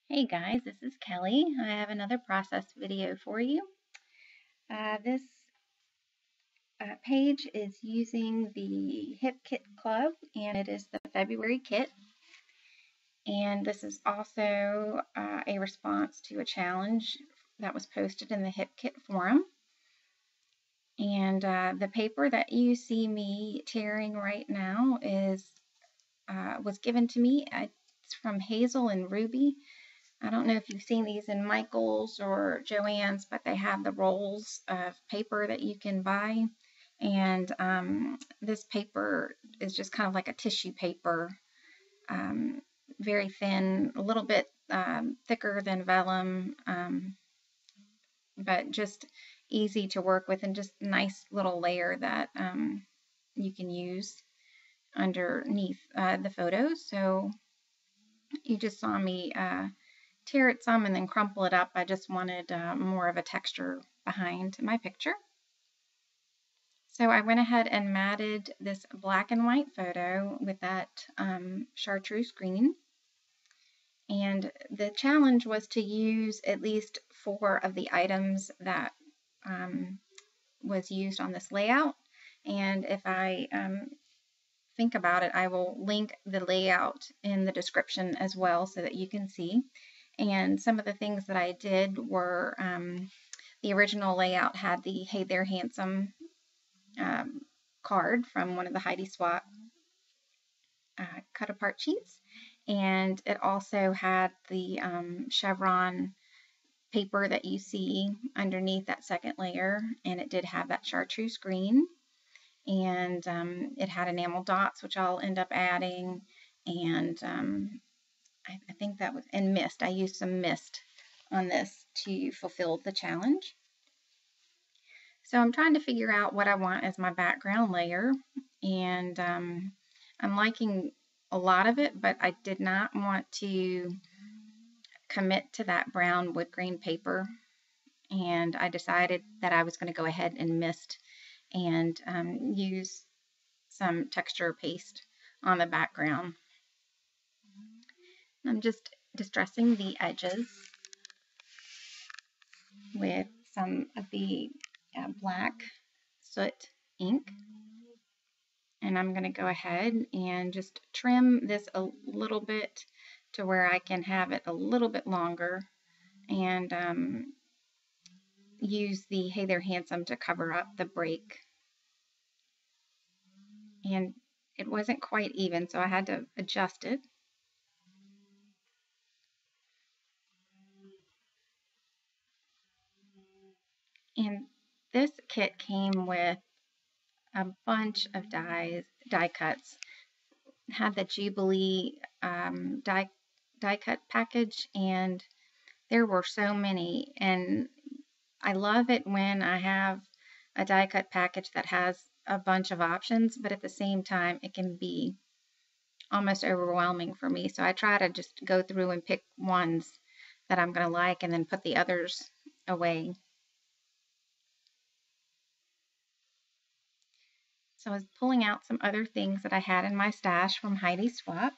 Hey guys, this is Kelly. I have another process video for you. This page is using the Hip Kit Club, and it is the February kit. And this is also a response to a challenge that was posted in the Hip Kit forum. And the paper that you see me tearing right now was given to me. It's from Hazel and Ruby. I don't know if you've seen these in Michael's or Joann's, but they have the rolls of paper that you can buy. And this paper is just kind of like a tissue paper, very thin, a little bit thicker than vellum, but just easy to work with and just nice little layer that you can use underneath the photos. So you just saw me tear it some and then crumple it up. I just wanted more of a texture behind my picture. So I went ahead and matted this black and white photo with that chartreuse green. And the challenge was to use at least 4 of the items that was used on this layout. And if I think about it, I will link the layout in the description as well so that you can see. And some of the things that I did were the original layout had the Hey There Handsome card from one of the Heidi Swapp cut apart sheets. And it also had the chevron paper that you see underneath that second layer. And it did have that chartreuse green. And it had enamel dots, which I'll end up adding. And I think that was, and mist. I used some mist on this to fulfill the challenge. So I'm trying to figure out what I want as my background layer, and I'm liking a lot of it, but I did not want to commit to that brown wood grain paper, and I decided that I was going to go ahead and mist and use some texture paste on the background. I'm just distressing the edges with some of the black soot ink. And I'm going to go ahead and just trim this a little bit to where I can have it a little bit longer, and use the Hey There Handsome to cover up the break. And it wasn't quite even, so I had to adjust it. And this kit came with a bunch of die cuts. It had the Jubilee die cut package, and there were so many. And I love it when I have a die cut package that has a bunch of options, but at the same time it can be almost overwhelming for me. So I try to just go through and pick ones that I'm going to like and then put the others away. So I was pulling out some other things that I had in my stash from Heidi Swapp.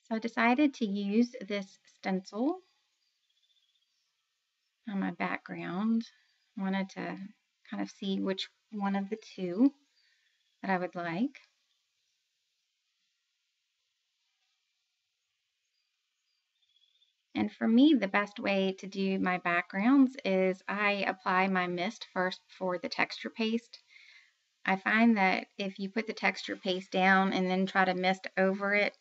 So I decided to use this stencil on my background. I wanted to kind of see which one of the two that I would like. And for me, the best way to do my backgrounds is I apply my mist first before the texture paste. I find that if you put the texture paste down and then try to mist over it,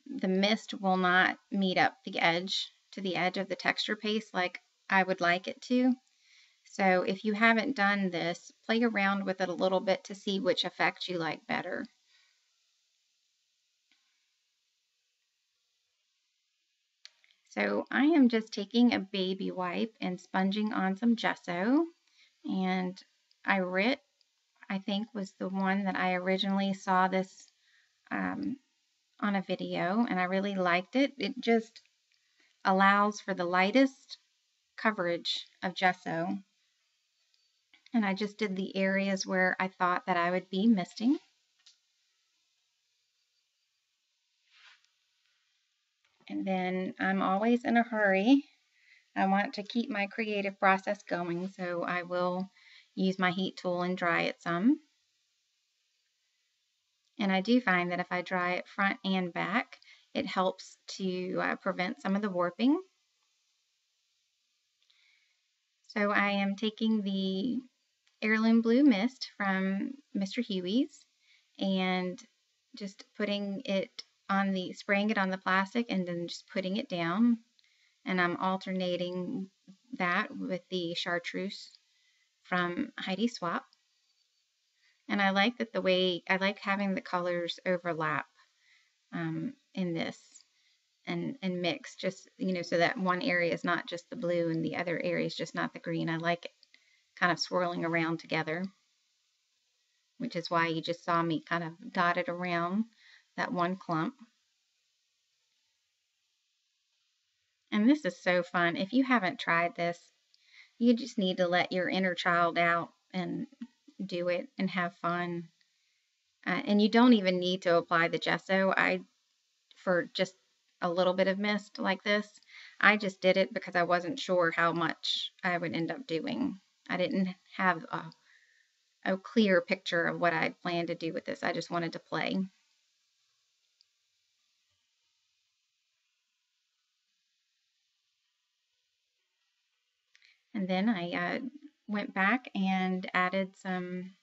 the mist will not meet up the edge to the edge of the texture paste like I would like it to. So if you haven't done this, play around with it a little bit to see which effect you like better. So I am just taking a baby wipe and sponging on some gesso, and Irit, I think, was the one that I originally saw this on a video, and I really liked it. It just allows for the lightest coverage of gesso, And I just did the areas where I thought that I would be misting. And then I'm always in a hurry. I want to keep my creative process going, so I will use my heat tool and dry it some. And I do find that if I dry it front and back, it helps to prevent some of the warping. So I am taking the Heirloom Blue Mist from Mr. Huey's and just putting it on the, spraying it on the plastic and then just putting it down. And I'm alternating that with the Chartreuse from Heidi Swapp. And I like that the way, I like having the colors overlap in this and mix, just, you know, so that one area is not just the blue and the other area is just not the green. I like it kind of swirling around together, which is why you just saw me kind of dot it around that one clump. And this is so fun. If you haven't tried this, you just need to let your inner child out and do it and have fun. And you don't even need to apply the gesso. For just a little bit of mist like this, I just did it because I wasn't sure how much I would end up doing. I didn't have a clear picture of what I planned to do with this. I just wanted to play. And then I went back and added some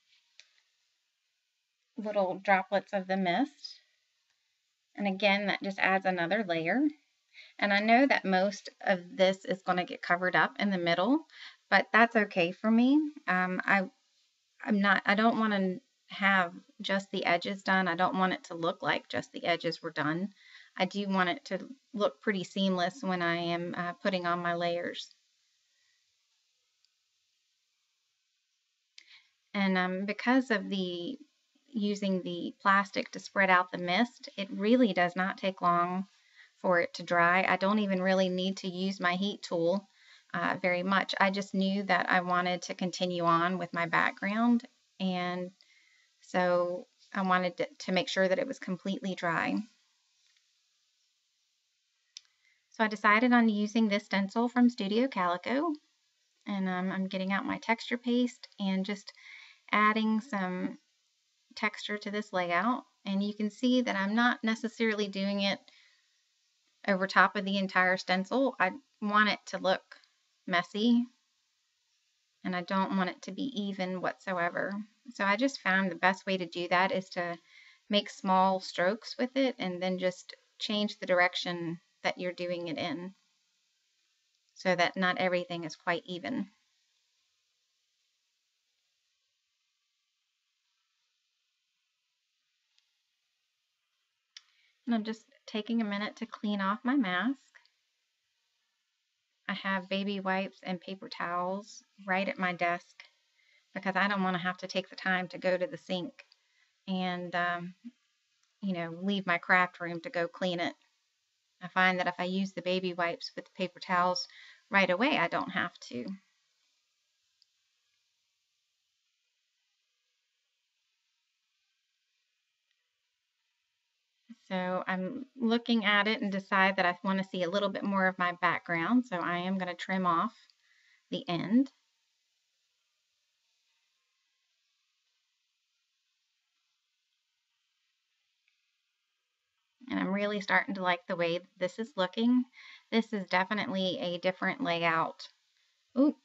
little droplets of the mist. And again, that just adds another layer. And I know that most of this is going to get covered up in the middle, but that's okay for me. I don't want to have just the edges done. I don't want it to look like just the edges were done. I do want it to look pretty seamless when I am putting on my layers. And because of the using the plastic to spread out the mist, it really does not take long for it to dry. I don't even really need to use my heat tool very much. I just knew that I wanted to continue on with my background, and so I wanted to make sure that it was completely dry. So I decided on using this stencil from Studio Calico, and I'm getting out my texture paste and just adding some texture to this layout. And you can see that I'm not necessarily doing it over top of the entire stencil. I want it to look messy, and I don't want it to be even whatsoever. So I just found the best way to do that is to make small strokes with it and then just change the direction that you're doing it in so that not everything is quite even. And I'm just taking a minute to clean off my mask. I have baby wipes and paper towels right at my desk because I don't want to have to take the time to go to the sink and, you know, leave my craft room to go clean it. I find that if I use the baby wipes with the paper towels right away, I don't have to. So I'm looking at it and decide that I want to see a little bit more of my background. So I am going to trim off the end. And I'm really starting to like the way this is looking. This is definitely a different layout. Ooh,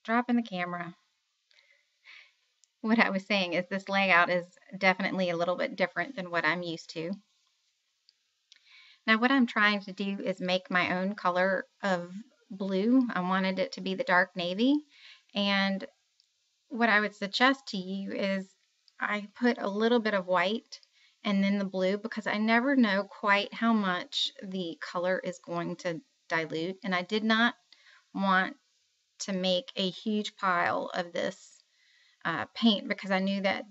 dropping the camera. What I was saying is this layout is definitely a little bit different than what I'm used to. Now what I'm trying to do is make my own color of blue. I wanted it to be the dark navy, and what I would suggest to you is I put a little bit of white and then the blue because I never know quite how much the color is going to dilute, and I did not want to make a huge pile of this paint because I knew that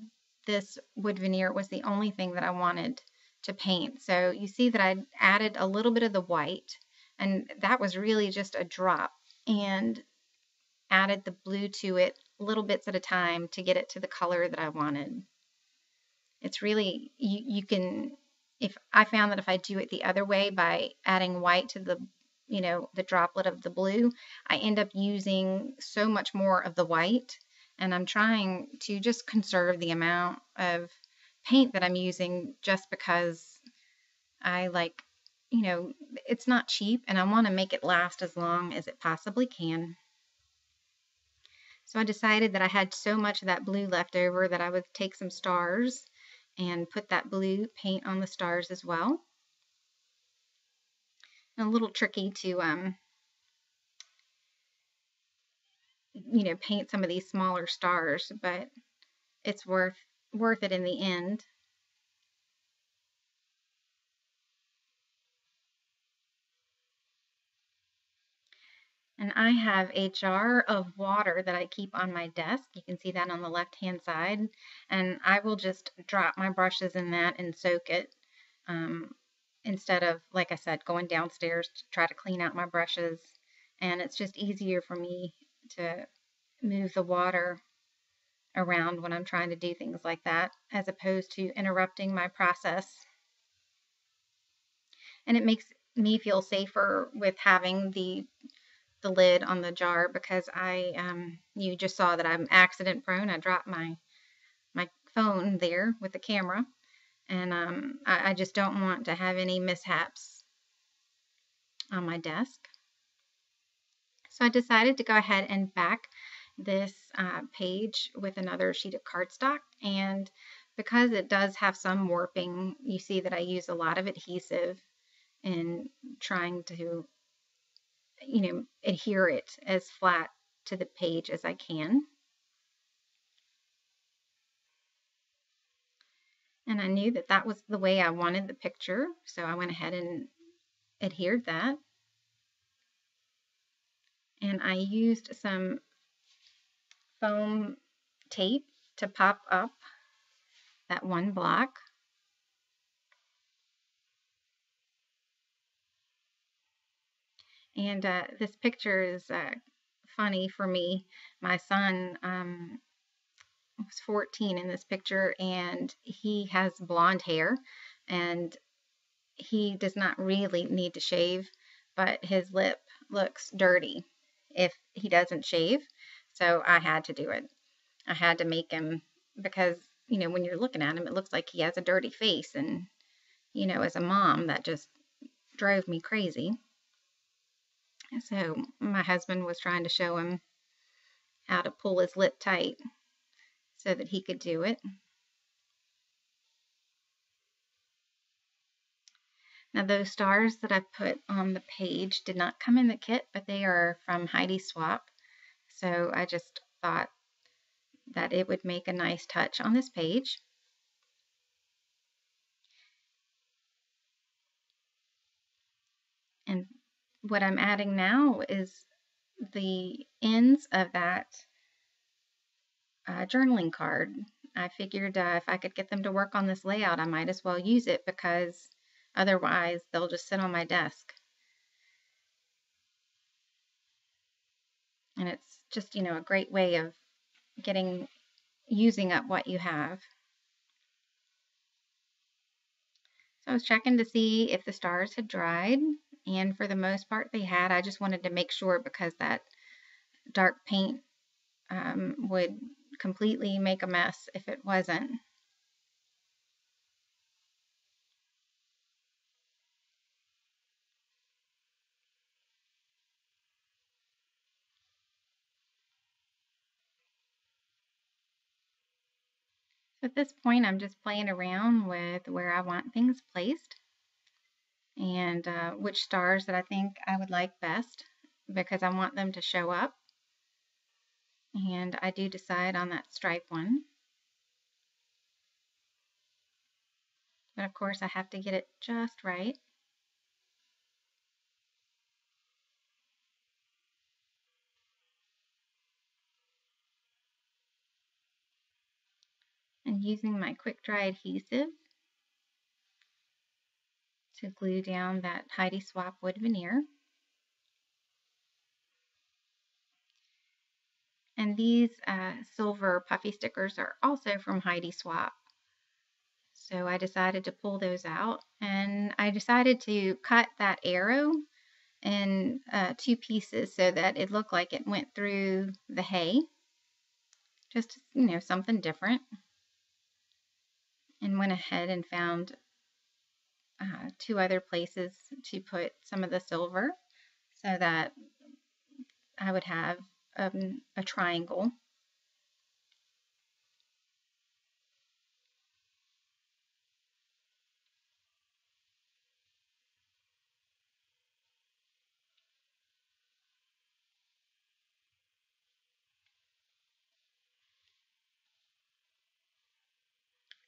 this wood veneer was the only thing that I wanted to paint. So you see that I added a little bit of the white, and that was really just a drop, and added the blue to it little bits at a time to get it to the color that I wanted. It's really, you can, if I found that if I do it the other way by adding white to the, the droplet of the blue, I end up using so much more of the white, and I'm trying to just conserve the amount of paint that I'm using just because I like, it's not cheap and I want to make it last as long as it possibly can. So I decided that I had so much of that blue left over that I would take some stars and put that blue paint on the stars as well. And a little tricky to, paint some of these smaller stars, but it's worth it in the end. And I have a jar of water that I keep on my desk. You can see that on the left-hand side. And I will just drop my brushes in that and soak it. Instead of, like I said, going downstairs to try to clean out my brushes. And it's just easier for me to move the water around when I'm trying to do things like that, as opposed to interrupting my process. And it makes me feel safer with having the lid on the jar, because you just saw that I'm accident prone. I dropped my phone there with the camera, and I just don't want to have any mishaps on my desk. So I decided to go ahead and back this page with another sheet of cardstock, and because it does have some warping, you see that I use a lot of adhesive in trying to adhere it as flat to the page as I can. And I knew that that was the way I wanted the picture, so I went ahead and adhered that. And I used some foam tape to pop up that one block. And this picture is funny for me. My son was 14 in this picture, and he has blonde hair, and he does not really need to shave, but his lip looks dirty if he doesn't shave. So I had to do it. I had to make him, because, when you're looking at him, it looks like he has a dirty face. And, as a mom, that just drove me crazy. So my husband was trying to show him how to pull his lip tight so that he could do it. Now, those stars that I put on the page did not come in the kit, but they are from Heidi Swapp. So I just thought that it would make a nice touch on this page. And what I'm adding now is the ends of that journaling card. I figured if I could get them to work on this layout, I might as well use it, because otherwise they'll just sit on my desk. And it's just, a great way of using up what you have. So I was checking to see if the stars had dried, and for the most part they had. I just wanted to make sure, because that dark paint would completely make a mess if it wasn't. So at this point, I'm just playing around with where I want things placed, and which stars that I think I would like best, because I want them to show up. And I do decide on that stripe one. But of course, I have to get it just right. And using my quick dry adhesive to glue down that Heidi Swapp wood veneer. And these silver puffy stickers are also from Heidi Swapp. So I decided to pull those out, and I decided to cut that arrow in two pieces so that it looked like it went through the hay. Just, something different. And went ahead and found two other places to put some of the silver so that I would have a triangle.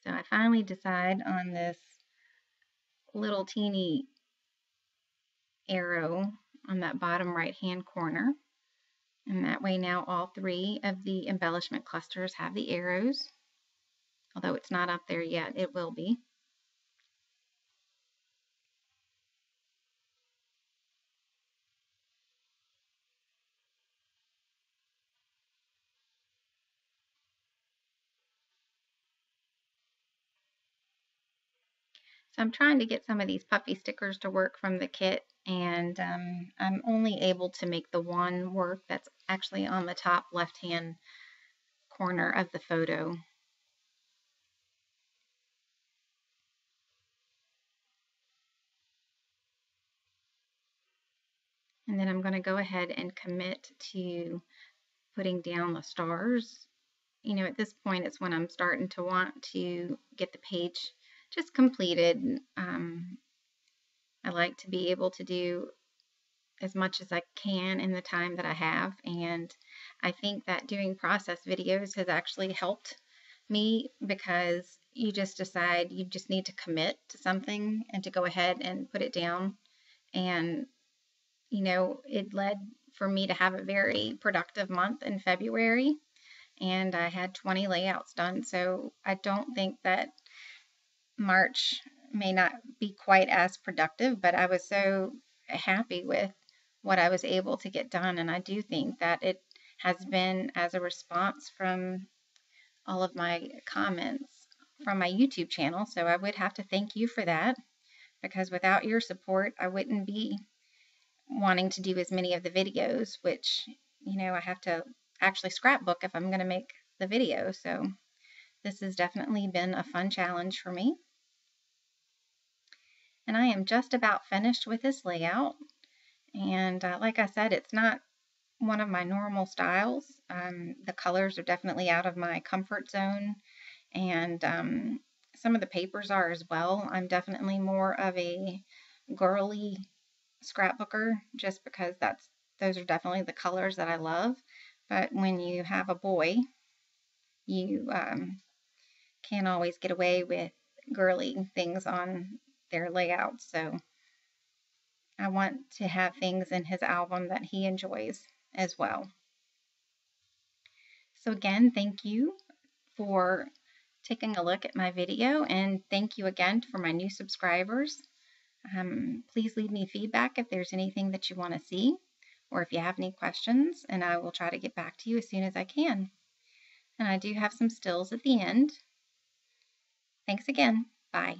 So I finally decide on this little teeny arrow on that bottom right hand corner. And that way now all three of the embellishment clusters have the arrows. Although it's not up there yet, it will be. So I'm trying to get some of these puffy stickers to work from the kit, and I'm only able to make the one work that's actually on the top left-hand corner of the photo. And then I'm going to go ahead and commit to putting down the stars. At this point, it's when I'm starting to want to get the page just completed. I like to be able to do as much as I can in the time that I have, and I think that doing process videos has actually helped me because you just decide you just need to commit to something and to go ahead and put it down. And it led for me to have a very productive month in February, and I had 20 layouts done. So I don't think that March may not be quite as productive, but I was so happy with what I was able to get done. And I do think that it has been as a response from all of my comments from my YouTube channel. So I would have to thank you for that, because without your support, I wouldn't be wanting to do as many of the videos, which, I have to actually scrapbook if I'm going to make the video. So this has definitely been a fun challenge for me. And I am just about finished with this layout. And like I said, it's not one of my normal styles. The colors are definitely out of my comfort zone, and some of the papers are as well. I'm definitely more of a girly scrapbooker, just because those are definitely the colors that I love. But when you have a boy, you can't always get away with girly things on their layouts. So I want to have things in his album that he enjoys as well. So again, thank you for taking a look at my video, and thank you again for my new subscribers. Please leave me feedback if there's anything that you want to see, or if you have any questions, and I will try to get back to you as soon as I can. And I do have some stills at the end. Thanks again. Bye.